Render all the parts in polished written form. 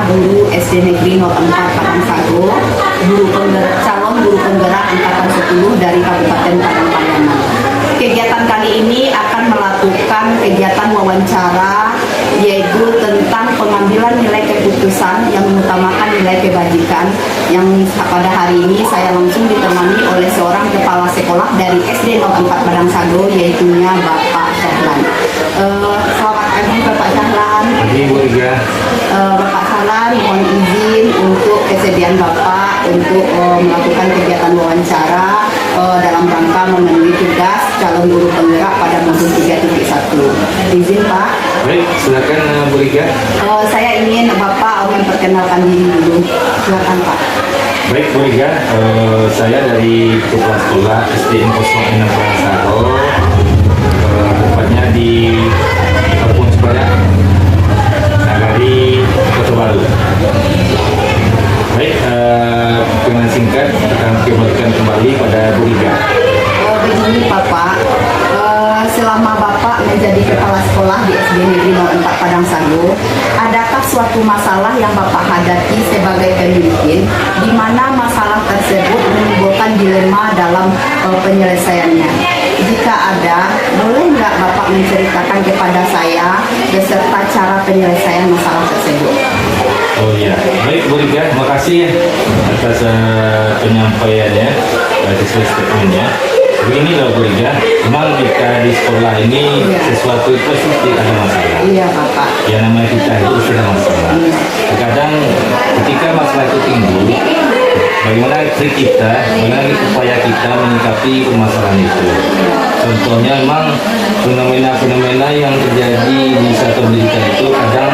guru SD Negeri 04 Padang Sago, calon guru penggerak angkatan 10 dari Kabupaten Padang Pariaman. Kegiatan kali ini akan melakukan kegiatan wawancara, yaitu tentang pengambilan nilai keputusan yang mengutamakan nilai kebajikan, yang pada hari ini saya langsung ditemani oleh seorang kepala sekolah dari SD 04 Padang Sago, yaitunya Bapak Syahlan. Selamat pagi Bapak Syahlan. Pagi Bu Riga. Bapak Syahlan, mohon izin untuk kesediaan Bapak untuk melakukan kegiatan wawancara dalam rangka memenuhi tugas calon guru penggerak pada modul 3.1. Izin Pak. Baik, silakan Bu Riga. Saya ingin Bapak memperkenalkan diri dulu. Silakan Pak. Baik Bu Riga, saya dari Kepala Sekolah SDN 06 Padang Sago, tepatnya di Kampung Sebarak, Nagari, Kota Baru. Baik, dengan singkat akan kembalikan kembali pada Bu Riga. Begini Bapak, selama Bapak menjadi kepala sekolah di SD Negeri 04 Padang Sago, adakah suatu masalah yang Bapak hadapi sebagai pemimpin, di mana masalah tersebut menimbulkan dilema dalam penyelesaiannya? Jika ada, boleh nggak Bapak menceritakan kepada saya beserta cara penyelesaian masalah tersebut? Oh iya, baik Bu Riga, terima kasih ya atas penyampaiannya, sesuai statementnya. Begini loh Bu Riga, memang kita di sekolah ini sesuatu itu pasti ada masalah. Iya Bapak. Ya namanya kita itu pasti ada masalah. Terkadang ketika masalah itu timbul, bagaimana trik kita, bagaimana upaya kita menyikapi permasalahan itu. Contohnya memang fenomena-fenomena yang terjadi di satu pendidikan itu kadang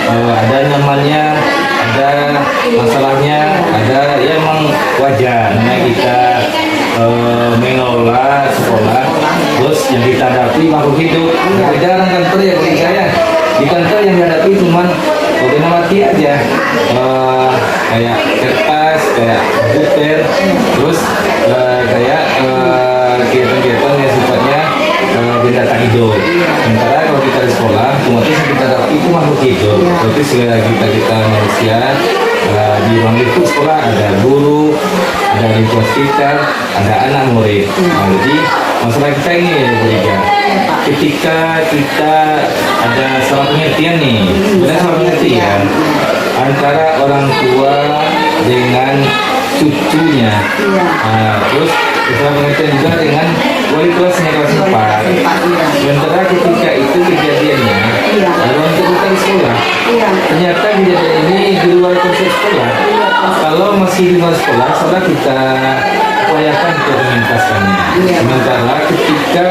ada nyamannya, ada masalahnya, ada ya emang wajar. Namanya kita mengelola sekolah, terus yang kita hadapi makhluk hidup. Beda orang kantor ya bagi saya. Di kantor yang dihadapi cuma benda mati aja, kayak kertas, kayak komputer, terus kayak kegiatan-kegiatan yang sifatnya benda tak hidup. Sementara kalau kita di sekolah, otomatis yang kita hadapi itu makhluk hidup. Berarti segala kita manusia. Di ruang lingkup sekolah ada guru, ada lingkungan sekitar, ada anak murid. Jadi masalah kita ini ya Bu Riga, ketika kita ada salah pengertian nih, sebenarnya salah pengertian antara orang tua dengan cucunya, terus salah pengertian juga dengan wali kelasnya kelas 4. Sementara ketika itu kejadiannya dalam kita di sekolah, ternyata kejadian ini di luar konsep sekolah. Kalau masih di luar sekolah, setelah kita upayakan untuk mengentaskannya. Sementara ketika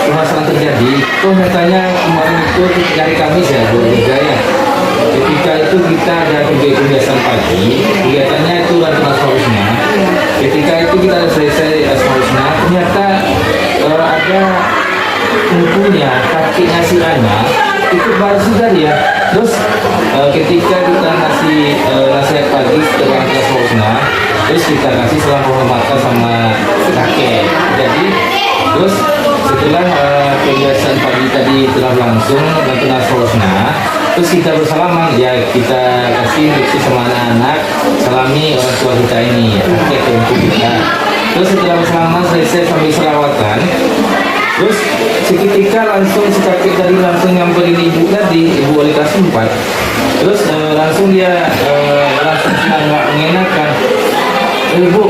permasalahan terjadi, nyatanya kemarin itu dari kami ya Bu Riga ya. Ketika itu kita ada kegiatan pagi, kegiatannya itu lantas harusnya. Ketika itu kita selesai harusnya, ternyata ada kumpulnya kakinya si anak itu baru sudah ya. Terus ketika kita ngasih nasihat pagi setelah kelas harusnya, terus kita kasih salam penghormatan sama kakek. Jadi terus setelah kegiatan pagi tadi telah langsung dan telah harusnya, terus kita bersalaman ya, kita kasih instruksi sama anak-anak, salami orang tua kita ini ya, kakek untuk kita. Terus setelah bersalaman selesai sambil selawatan, terus seketika langsung si kakek tadi langsung nyamperin ibu tadi, ibu wali kelas 4. Terus langsung dia langsung nggak mengenakan. Ibu,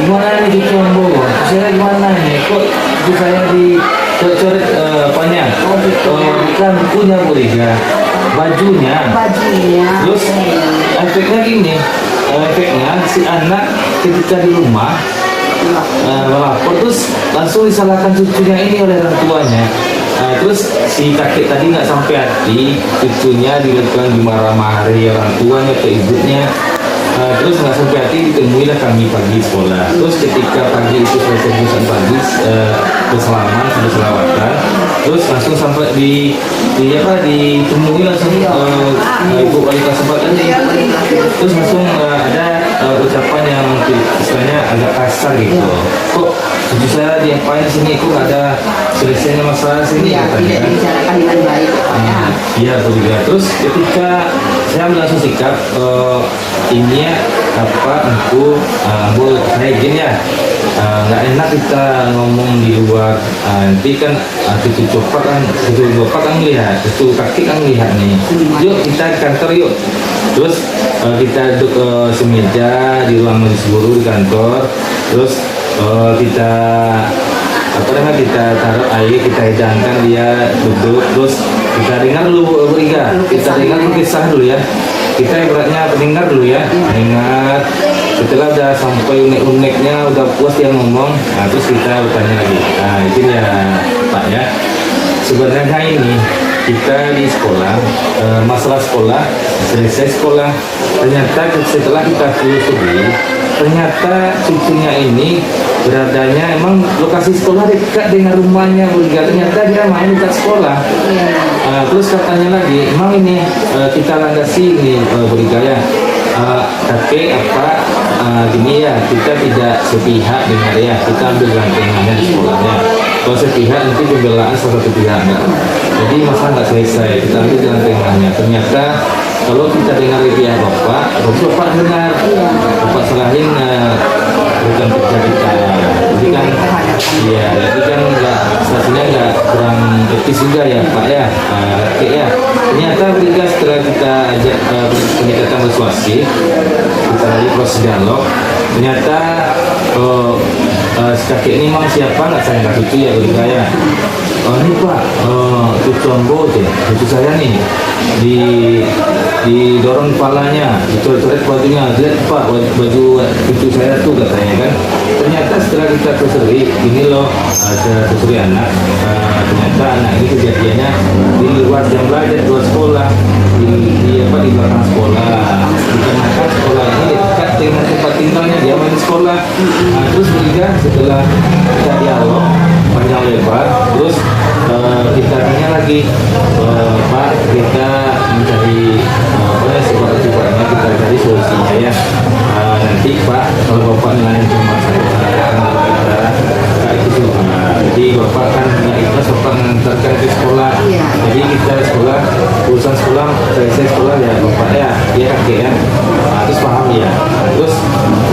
gimana nih cucu ambo? Saya gimana nih? Kok cucu saya dicoret apanya? Bukan bukunya Bu Riga, bajunya. Terus efeknya gini, efeknya si anak ketika di rumah melapor, terus langsung disalahkan cucunya ini oleh orang tuanya. Terus si kakek tadi nggak sampai hati, cucunya dilakukan dimarah-marahi orang tuanya atau ibunya. Terus nggak sampai hati, ditemuilah kami pagi sekolah. Terus ketika pagi itu selesai urusan pagi bersalaman sampai selawatan, terus langsung sampai ditemui langsung ibu wali kelas 4 tadi. Terus langsung ada ucapan yang istilahnya agak kasar gitu. Kok cucu saya diapain sini, kok nggak ada selesainya masalah sini katanya. Dibicarakan dengan baik. Iya betul. Terus ketika saya ambil langsung sikap ini ya apa aku saya izin ya nggak enak kita ngomong di luar nanti kan cucu bapak kan lihat, cucu kaki kan lihat nih, yuk kita kantor yuk. Terus kita duduk semeja di ruang majelis guru di kantor. Terus kita kita taruh air, kita hidangkan dia duduk. Terus kita dengar dulu beriga, kita dengar kisah dulu ya. Kita ibaratnya pendengar dulu ya, mendengar. Setelah udah sampai unek-uneknya, udah puas dia ngomong, terus kita bertanya lagi. Nah itu ya Pak ya. Sebenarnya ini kita di sekolah, masalah sekolah, selesai sekolah, ternyata setelah kita telusuri, ternyata cucunya ini beradanya emang lokasi sekolah dekat dengan rumahnya, ternyata dia main dekat sekolah. Terus katanya lagi, emang ini kita landasi ini bergaya, kakek apa gini ya, kita tidak sepihak dengan dia, kita ambil rantingannya di sekolahnya. Kalau sepihak nanti pembelaan salah satu pihak enggak. Jadi masalah nggak selesai, kita ambil rantingannya. Ternyata kalau kita dengar dari pihak bapak dengar, bapak selain bukan kerja kita. Jadi kan, iya, jadi kan nggak, stasiunnya nggak kurang etis juga ya Pak ya, ya. Ternyata ketika setelah kita ajak pendekatan persuasif, kita lagi proses dialog, ternyata kakek ini memang siapa nggak, saya nggak cucu ya ketika ya. Ini Pak, cucu ambo deh, cucu saya nih didorong kepalanya, dicoret-coret bajunya, lihat Pak baju cucu saya tuh katanya kan. Ternyata setelah kita telusuri, ini loh ada telusuri anak, ternyata anak ini kejadiannya di luar jam belajar, di luar sekolah, di belakang sekolah, dikarenakan sekolah ini dekat dengan tempat tinggalnya, dia main di sekolah. Terus bertiga setelah kita dialog panjang lebar, terus kita tanya lagi, Pak, kita mencari sifatnya, kita cari solusinya ya. Nanti Pak, kalau Bapak nilai cuma kita itu, jadi Bapak kan nggak ikhlas Bapak mengantarkan ke sekolah. Jadi kita sekolah, urusan sekolah, selesai sekolah ya Bapak ya, dia kakek ya. Terus paham ya. Terus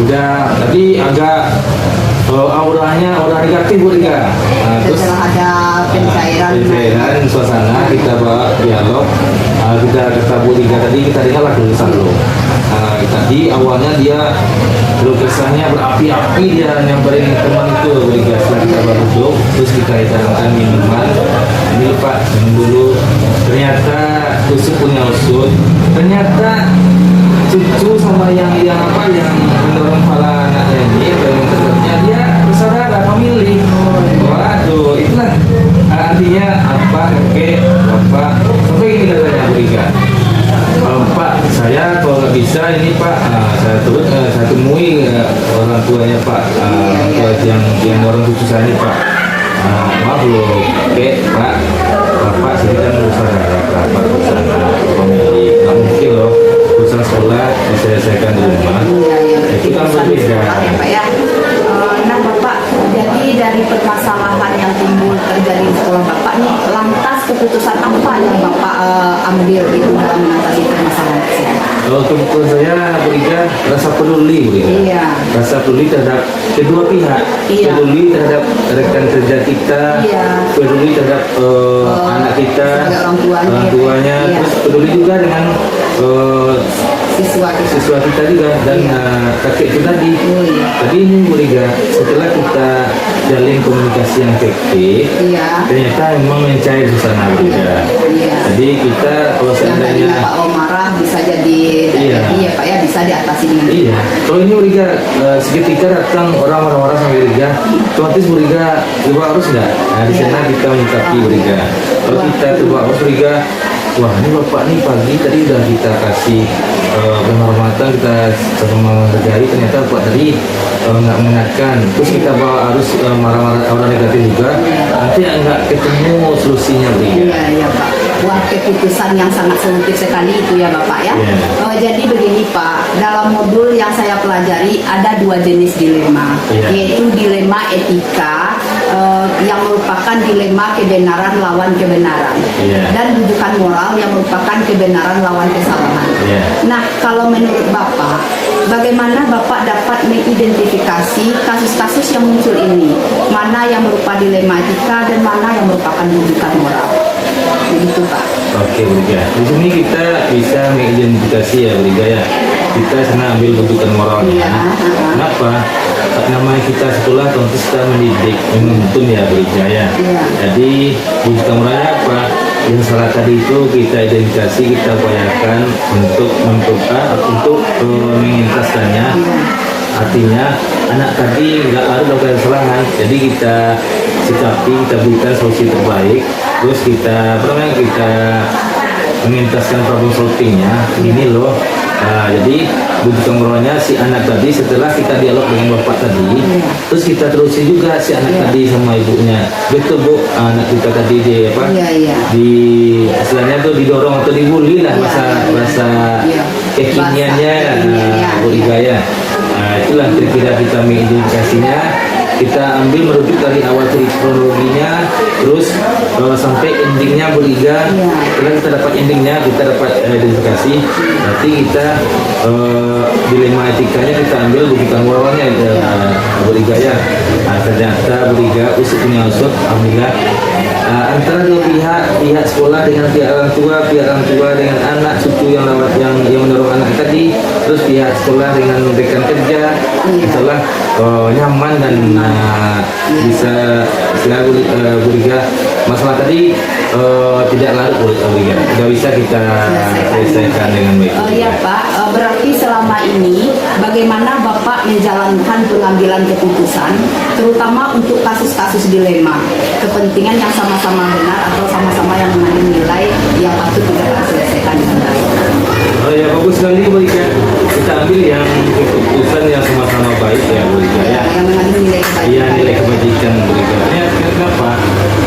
udah tadi agak aura negatif juga. Terus ada pencairan suasana, kita bawa dialog, kita budiga tadi kita dengar lagu dulu. Tadi awalnya dia kesannya berapi-api, dia nyamperin teman itu budiga. Setelah kita baru duduk, terus kita hidangkan minuman. Ini Pak, minum dulu. Ternyata usut punya usut. Ternyata cucu sama yang mendorong kepala anaknya ini, yang dia bersaudara family. Waduh, itulah artinya apa kakek bapak sampai ini katanya berikan. Pak, saya kalau nggak bisa ini Pak, saya temui orang tuanya Pak, yang orang cucu saya ini Pak. Maaf loh, kakek Pak, bapak sini kan bersaudara, bapak bersaudara family, nggak mungkin loh urusan sekolah diselesaikan di rumah. Itu kan berbeda. Pak ya. Nah Bapak, jadi dari permasalahan yang timbul terjadi di sekolah Bapak nih, lantas keputusan apa yang Bapak ambil itu dalam mengatasi permasalahan tersebut? Kalau kebetulan saya berikan rasa peduli, Iya. Rasa peduli terhadap kedua pihak, peduli terhadap rekan kerja kita, peduli terhadap anak kita, orang tuanya, terus peduli juga dengan siswa kita juga dan kakek itu tadi. Tadi ini Buriga, setelah kita jalin komunikasi yang efektif, ternyata memang mencair suasana Buriga. Jadi kita kalau seandainya Pak marah bisa jadi ya Pak ya, bisa diatasi dengan kalau ini Buriga seketika datang orang-orang sama Buriga, otomatis Buriga coba harus nggak? Nah di sana kita menyikapi Buriga. Kalau kita coba harus Buriga, wah ini bapak nih pagi tadi udah kita kasih penghormatan, kita sama menghargai, ternyata bapak tadi nggak mengingatkan, terus kita bawa harus marah-marah orang negatif juga, nanti nggak ketemu solusinya Buriga. Iya Pak. Wah, keputusan yang sangat solutif sekali itu ya Bapak ya. Jadi begini Pak, dalam modul yang saya pelajari ada 2 jenis dilema, Iya. yaitu dilema etika yang merupakan dilema kebenaran lawan kebenaran, Iya. dan rujukan moral yang merupakan kebenaran lawan kesalahan. Iya. Nah, kalau menurut Bapak, bagaimana Bapak dapat mengidentifikasi kasus-kasus yang muncul ini? Mana yang merupakan dilema etika dan mana yang merupakan rujukan moral? Begitu Pak. Oke, Bu Liga. Di sini kita bisa mengidentifikasi ya, Bu Liga ya. Kita sana ambil rujukan moralnya. Iya. Kenapa? Namanya kita sekolah tentu kita mendidik, menuntun ya, Bu Liga ya. Iya. Jadi rujukan moralnya apa? Yang salah tadi itu kita identifikasi, kita upayakan untuk mengintaskannya. Iya. Artinya anak tadi nggak harus melakukan kesalahan, jadi kita sikapi, kita berikan solusi terbaik, terus kita mengentaskan problem solvingnya. Ini loh. Jadi butuh moralnya si anak tadi setelah kita dialog dengan bapak tadi, terus kita terusin juga si anak tadi sama ibunya. Betul Bu, anak kita tadi di apa? Iya. Di istilahnya tuh didorong atau dibully lah bahasa Iya. kekiniannya, Bahasa Bu Liga ya. Itulah kira-kira kita mengidentifikasinya. Kita ambil merujuk dari awal kronologinya, terus sampai endingnya Bu Liga. Setelah kita dapat endingnya, kita dapat identifikasi. Nanti kita dilema etikanya kita ambil rujukan moralnya Bu Liga ya. Ternyata Bu Liga usut punya usut, alhamdulillah. Antara dua pihak sekolah dengan pihak orang tua dengan anak cucu yang mendorong anak tadi, terus pihak sekolah dengan rekan kerja, setelah nyaman dan bisa Bu Liga masalah tadi tidak larut Bu Liga, tidak bisa kita selesaikan dengan baik. Ya Pak, berarti selama ini bagaimana Bapak menjalankan pengambilan keputusan, terutama untuk kasus-kasus dilema, kepentingan yang sama-sama benar atau sama-sama yang mengandung nilai yang patut kita selesaikan dengan baik. Ya bagus sekali Bu Liga. Kita ambil yang keputusan yang sama-sama baik ya Bu Liga ya. Yang mengandung nilai kebaikan. Iya, nilai kebajikan Bu Liga. Ya, kenapa?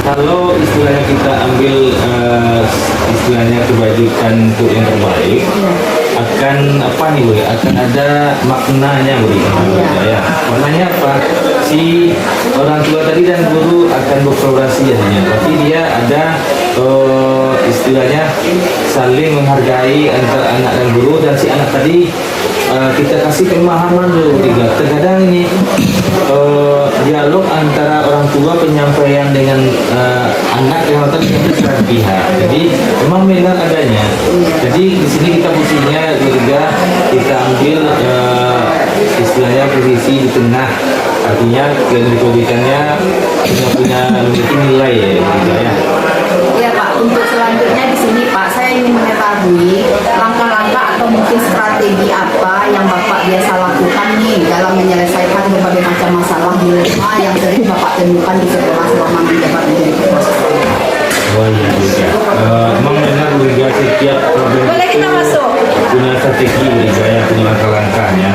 Kalau istilahnya kita ambil istilahnya kebajikan untuk yang terbaik, akan apa nih Bu? Akan ada maknanya Bu Liga ya. Maknanya apa? Si orang tua tadi dan guru akan berkolaborasi jadinya. Tapi dia ada istilahnya saling menghargai antara anak dan guru, dan si anak tadi kita kasih pemahaman dulu juga. Terkadang ini dialog antara orang tua penyampaian dengan anak yang tadi dengan pihak. Jadi memang benar adanya. Jadi di sini kita mestinya juga kita ambil istilahnya posisi di tengah. Artinya kebijakannya punya memiliki nilai ya. Ya Pak, untuk selanjutnya di sini Pak, saya ingin mengetahui langkah-langkah atau mungkin strategi apa yang Bapak biasa lakukan nih dalam menyelesaikan berbagai macam masalah dilema yang sering Bapak temukan di sekolah selama menjabat menjadi ketua sekolah. Oh iya juga. Memang benar Bu Liga, setiap problem itu punya strategi Bu Liga ya, punya langkah-langkahnya.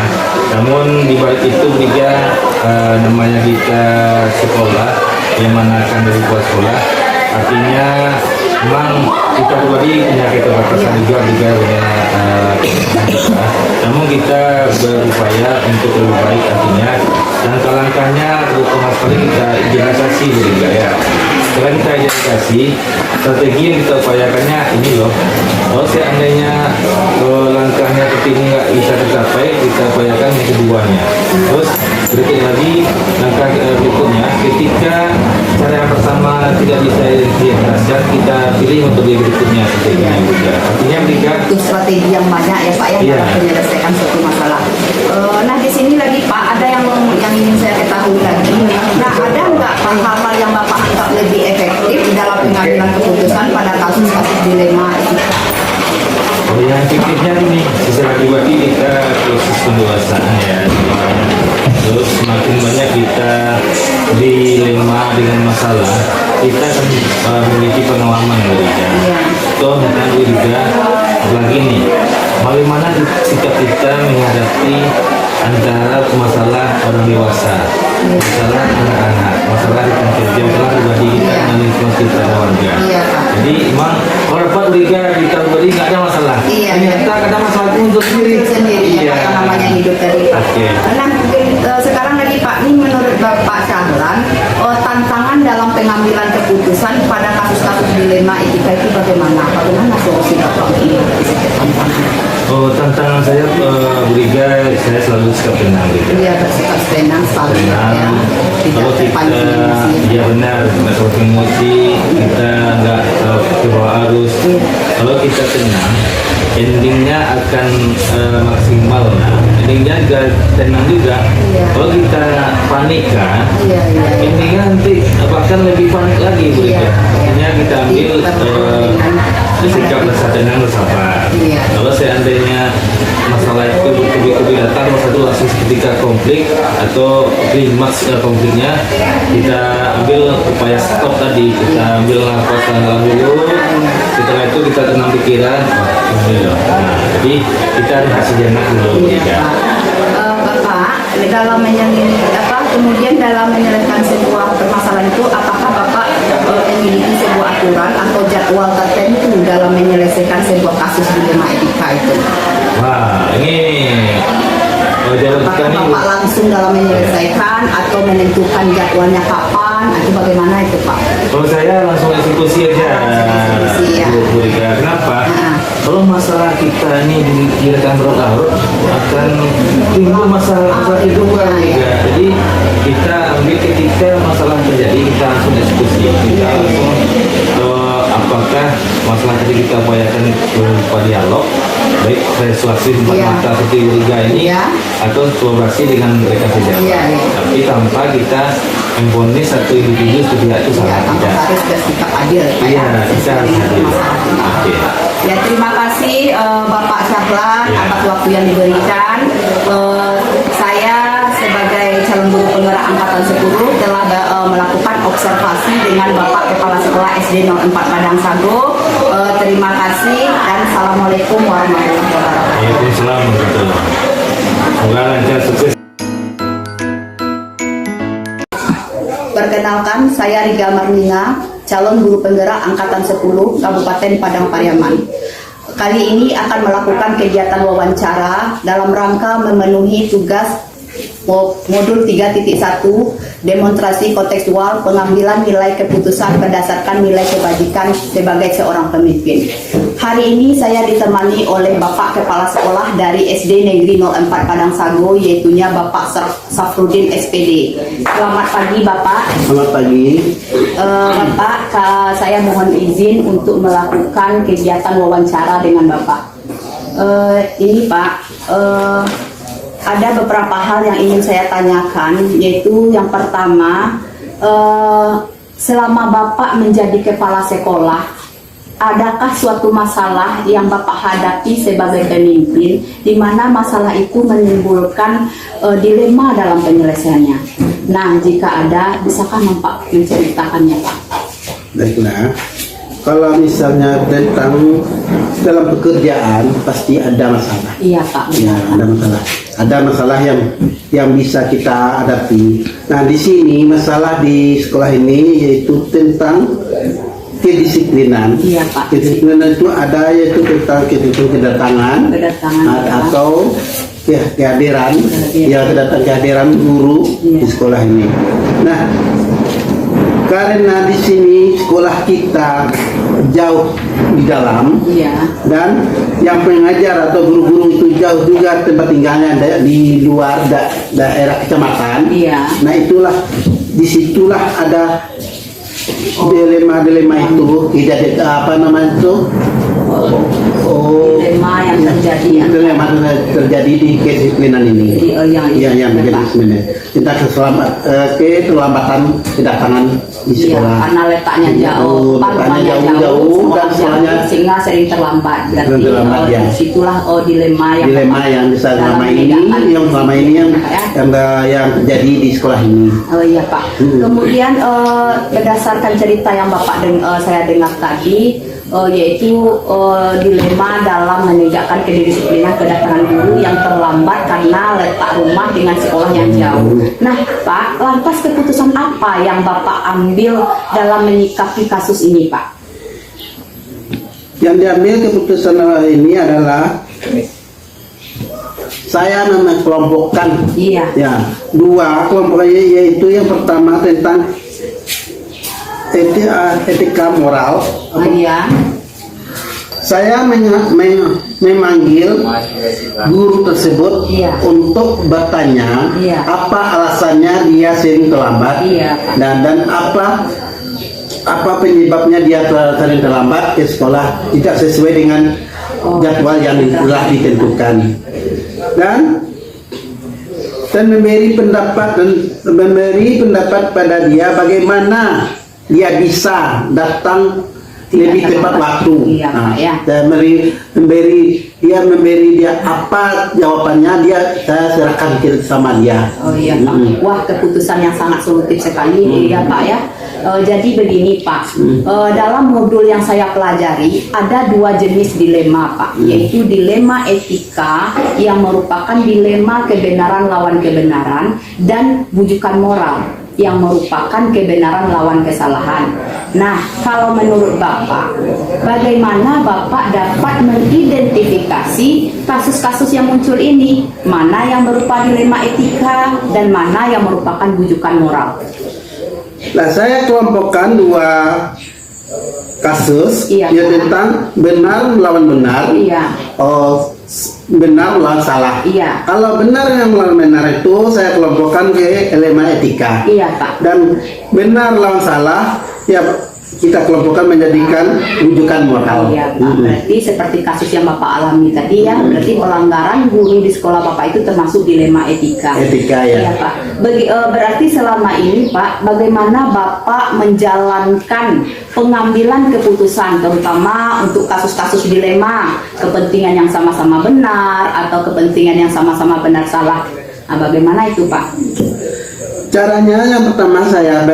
Namun di balik itu Bu Liga, namanya kita sekolah yang manakan dari buat sekolah, artinya memang kita pribadi punya keterbatasan juga punya namun kita berupaya untuk lebih baik, artinya langkah-langkahnya terutama sekali kita identifikasi Bu Liga ya. Setelah kita identifikasi strategi yang kita upayakannya ini loh. Kalau seandainya langkahnya seperti ini nggak bisa tercapai, kita upayakan yang keduanya. Terus berikut lagi langkah berikutnya, ketika cara yang pertama tidak bisa diimplementasikan, kita pilih untuk yang berikutnya strateginya juga. Artinya mereka Itu strategi yang banyak ya Pak yang dalam menyelesaikan suatu masalah. Nah di sini lagi Pak ada yang ingin saya ketahui lagi. Nah ada nggak hal-hal yang Bapak anggap lebih efektif dalam pengambilan keputusan pada kasus-kasus dilema etika? Oh yang efektifnya ini secara pribadi kita proses pendewasaan ya. Terus semakin banyak kita dilema dengan masalah, kita akan memiliki pengalaman mereka. Contoh juga lagi nih, bagaimana sikap kita menghadapi antara masalah orang dewasa, masalah anak-anak, masalah rekan kerja, masalah pribadi kita dan lingkungan kita warga. Jadi emang kalau dapat liga kita pribadi nggak ada masalah. Iya. Ternyata kita kadang masalah itu untuk sendiri. Sendiri, apa namanya hidup dari Pak. Oke. Nah, sekarang lagi Pak, ini menurut Bapak Syahlan, tantangan dalam pengambilan keputusan pada kasus-kasus dilema etika itu bagaimana? Bagaimana solusi Bapak ini? Oh, tantangan saya Briga, saya selalu sikap tenang gitu. Iya, bersikap tenang selalu ya. Tenang. Tidak Kalau kita, terpancing emosi. ya benar, nggak terlalu emosi, kita nggak ke bawah arus. Kalau kita tenang, endingnya akan maksimal. Nah, endingnya juga tenang juga. Iya. Kalau kita panik kan, Iya, iya. endingnya nanti bahkan lebih panik lagi, Bu. Iya. Akhirnya kita ambil sikap dengan rasa tenang, bersabar. Iya. Kalau seandainya masalah itu bertubi-tubi datang, masa itu langsung ketika konflik atau klimaks konfliknya, kita ambil upaya stop tadi, kita ambil nafas dalam dulu, setelah itu kita tenang pikiran. Nah, jadi kita rehat sejenak dulu. Iya, Ya. Pak. Bapak, dalam kemudian dalam menyelesaikan sebuah permasalahan itu, apakah Bapak memiliki sebuah aturan atau jadwal tertentu dalam menyelesaikan sebuah kasus dilema etika itu? Wah, ini jalan kita Apakah ini. Bapak langsung dalam menyelesaikan atau menentukan jadwalnya kapan? Atau bagaimana itu Pak? Kalau saya langsung eksekusi aja, Langsung eksekusi, ya. Bu Rika. Kenapa? Nah. Kalau masalah kita ini dibiarkan berlarut, akan timbul masalah itu kan, Rika. Jadi kita ambil ketika masalah terjadi, kita langsung eksekusi, kita langsung apakah masalah tadi kita upayakan berupa dialog, baik persuasif empat Iya. mata seperti Bu Rika ini, Iya. atau kolaborasi dengan mereka saja. Iya, iya. Tapi tanpa kita memvonis satu individu sepihak itu Ya, salah tanpa tidak. harus bersikap adil. Pak, Iya, ya, kita sesuai harus dengan adil. permasalahan ini. Oke. Ya, terima kasih Bapak Syahlan Ya. atas waktu yang diberikan. Saya sebagai calon guru penggerak angkatan 10 telah melakukan observasi dengan Bapak Kepala Sekolah SD 04 Padang Sago. Terima kasih dan Assalamualaikum warahmatullahi wabarakatuh. Waalaikumsalam warahmatullahi wabarakatuh. Semoga lancar sukses. Perkenalkan, saya Riga Marlina, calon guru penggerak angkatan 10 Kabupaten Padang Pariaman. Kali ini akan melakukan kegiatan wawancara dalam rangka memenuhi tugas modul 3.1 demonstrasi kontekstual pengambilan nilai keputusan berdasarkan nilai kebajikan sebagai seorang pemimpin. Hari ini saya ditemani oleh Bapak Kepala Sekolah dari SD Negeri 04 Padang Sago, yaitunya Bapak Safrudin SPD. Selamat pagi Bapak. Selamat pagi. Bapak, saya mohon izin untuk melakukan kegiatan wawancara dengan Bapak. Ini Pak, ada beberapa hal yang ingin saya tanyakan, yaitu yang pertama, selama Bapak menjadi kepala sekolah, adakah suatu masalah yang Bapak hadapi sebagai pemimpin, di mana masalah itu menimbulkan dilema dalam penyelesaiannya? Nah, jika ada, bisakah Bapak menceritakannya, Pak? Baiklah. Kalau misalnya tentang dalam pekerjaan pasti ada masalah. Iya, Pak. Ya, ada masalah. Ada masalah yang bisa kita hadapi. Nah, di sini masalah di sekolah ini yaitu tentang kedisiplinan. Iya, Pak. Kedisiplinan itu ada yaitu tentang kedatangan atau ya, kehadiran, ya kehadiran guru di sekolah ini. Nah, karena di sini sekolah kita jauh di dalam, dan yang pengajar atau guru-guru itu jauh juga tempat tinggalnya di luar daerah kecamatan. Nah, disitulah ada dilema itu, tidak apa namanya itu, dilema yang terjadi ya. Dilema terjadi di kedisiplinan ini. Yang menjadi disiplinan. Kita keterlambatan kedatangan di sekolah. Karena letaknya jauh, letaknya jauh dan sekolahnya sehingga sering terlambat. Berarti disitulah dilema yang bisa selama ini yang terjadi di sekolah ini. Oh iya Pak. Kemudian berdasarkan cerita yang Bapak saya dengar tadi, yaitu dilema dalam menegakkan kedisiplinan kedatangan guru yang terlambat karena letak rumah dengan sekolah yang jauh. Nah Pak, lantas keputusan apa yang Bapak ambil dalam menyikapi kasus ini Pak? Yang diambil keputusan ini adalah saya mengelompokkan Iya. ya dua kelompoknya, yaitu yang pertama tentang etika moral. Iya. Saya memanggil guru tersebut Iya. untuk bertanya Iya. apa alasannya dia sering terlambat, Iya, Pak. dan apa penyebabnya dia sering terlambat ke sekolah tidak sesuai dengan jadwal yang telah ditentukan, dan memberi pendapat pada dia bagaimana dia bisa datang lebih tepat waktu. Iya, Pak, ya. Dan memberi dia apa jawabannya, saya serahkan sama dia. Oh iya Pak. Wah, keputusan yang sangat solutif sekali ya Pak ya. Jadi begini Pak, dalam modul yang saya pelajari ada dua jenis dilema Pak, yaitu dilema etika yang merupakan dilema kebenaran lawan kebenaran, dan bujukan moral yang merupakan kebenaran lawan kesalahan. Nah, kalau menurut Bapak, bagaimana Bapak dapat mengidentifikasi kasus-kasus yang muncul ini? Mana yang berupa dilema etika dan mana yang merupakan bujukan moral? Nah, saya kelompokkan dua kasus, Iya. yang tentang benar melawan benar, Iya. benar melawan salah. Iya. Kalau benar yang melawan benar itu saya kelompokkan ke elemen etika. Iya Pak. Dan benar lawan salah ya kita kelompokkan menjadikan rujukan moral. Iya Pak. Berarti seperti kasus yang Bapak alami tadi ya, berarti pelanggaran guru di sekolah Bapak itu termasuk dilema etika. Etika ya. Iya Pak. Berarti selama ini Pak, bagaimana Bapak menjalankan pengambilan keputusan, terutama untuk kasus-kasus dilema, kepentingan yang sama-sama benar atau kepentingan yang sama-sama benar salah. Nah, bagaimana itu Pak? Caranya yang pertama saya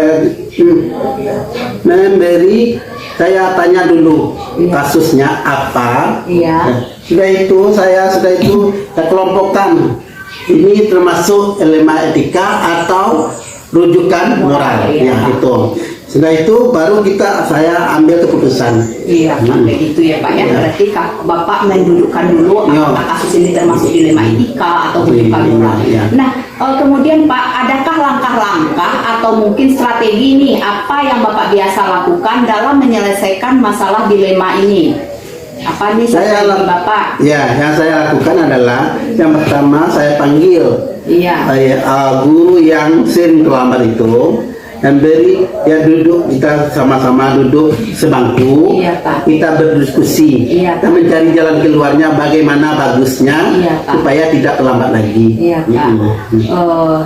saya tanya dulu kasusnya apa. Iya. Sudah itu saya kelompokkan ini termasuk elemen etika atau rujukan moral. Iya. Ya itu. Sudah itu baru saya ambil keputusan. Iya, kayak gitu ya Pak ya. Iya. Berarti Bapak mendudukkan dulu Iya. apakah kasus ini termasuk dilema etika atau bujukan moral. Iya. Nah, kemudian Pak, adakah langkah-langkah atau mungkin strategi nih apa yang Bapak biasa lakukan dalam menyelesaikan masalah dilema ini? Apa nih strategi Bapak? Ya, yang saya lakukan adalah yang pertama saya panggil Iya. guru yang sering terlambat itu, dan dia duduk, kita sama-sama duduk sebangku. Iya, Pak. Kita berdiskusi. Iya, Kita mencari jalan keluarnya bagaimana bagusnya, Iya, Pak. supaya tidak terlambat lagi. Iya Pak.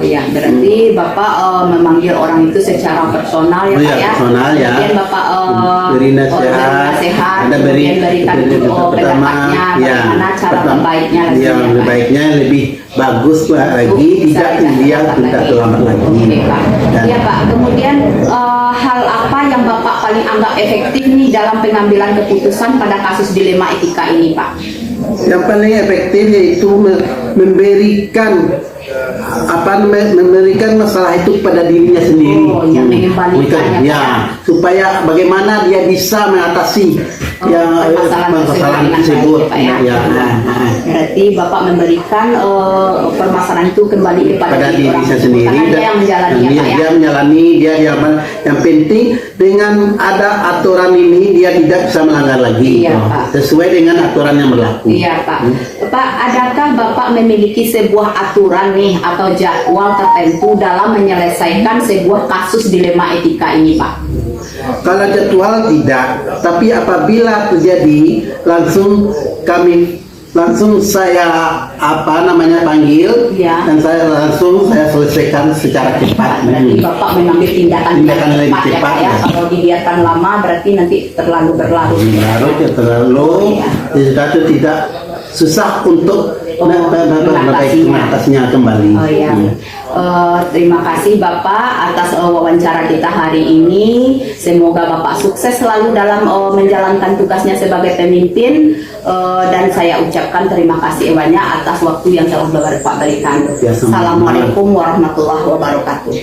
Ya, berarti Bapak memanggil orang itu secara personal ya Oh, Pak iya, ya. personal, ya. Kemudian Bapak Beri nasihat, kemudian ada berikan pertama, pendapatnya, ya, bagaimana cara terbaiknya lagi ya, ya, Pak. baiknya lebih bagus lagi, tidak dia tidak terlambat lagi. Oke Pak. Dan Ya Pak. Kemudian hal apa yang Bapak paling anggap efektif nih dalam pengambilan keputusan pada kasus dilema etika ini Pak? yang paling efektif yaitu memberikan masalah itu pada dirinya sendiri. Oh, yang mengembalikan Ya, supaya bagaimana dia bisa mengatasi permasalahan tersebut. Pak, ya. Berarti Bapak memberikan permasalahan itu kembali kepada dirinya sendiri, karena dia yang menjalani ya Pak ya. dia menjalani, yang penting dengan ada aturan ini dia tidak bisa melanggar lagi. Iya, Pak. Sesuai dengan aturan yang berlaku. Iya Pak. Pak, adakah Bapak memiliki sebuah aturan nih atau jadwal tertentu dalam menyelesaikan sebuah kasus dilema etika ini Pak? Kalau jadwal tidak, tapi apabila terjadi langsung saya panggil, Ya. dan saya selesaikan secara cepat. Berarti Bapak mengambil tindakan yang lebih cepat ya cepat, Pak ya. ya. Kalau dibiarkan lama berarti nanti terlalu berlarut. Terlalu tidak susah untuk mengatasinya kembali. Oh ya. Terima kasih Bapak atas wawancara kita hari ini. Semoga Bapak sukses selalu dalam menjalankan tugasnya sebagai pemimpin, dan saya ucapkan terima kasih banyak atas waktu yang telah Bapak berikan. Ya, sama-sama. Assalamualaikum warahmatullahi wabarakatuh.